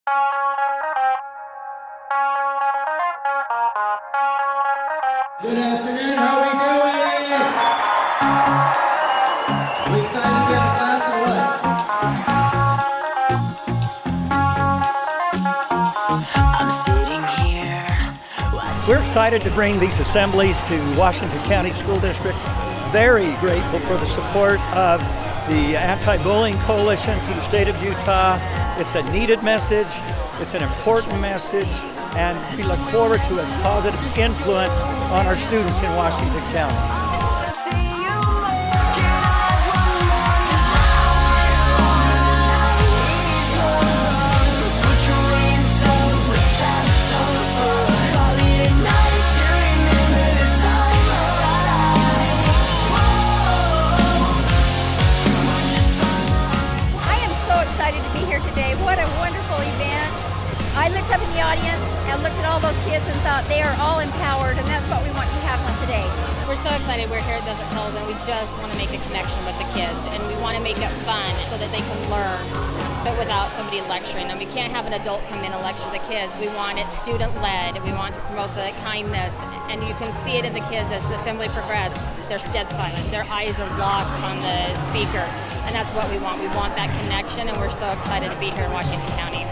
Good afternoon, how are we doing? We excited to be out of class or what? We're excited to bring these assemblies to Washington County School District. Very grateful for the support of the Anti-Bullying Coalition through the state of Utah. It's a needed message, it's an important message, and we look forward to its positive influence on our students in Washington County. Today. What a wonderful event. I looked up in the audience and looked at all those kids and thought they are all empowered, and that's what we want to have today. We're so excited. We're here at Desert Hills, and we just want to make a connection with the kids, and we want to make it fun so that they can learn, but without somebody lecturing them. We can't have an adult come in and lecture the kids. We want it student-led. We want to promote the kindness, and you can see it in the kids as the assembly progresses. They're dead silent. Their eyes are locked on the speaker. And that's what we want. We want that connection, and we're so excited to be here in Washington County.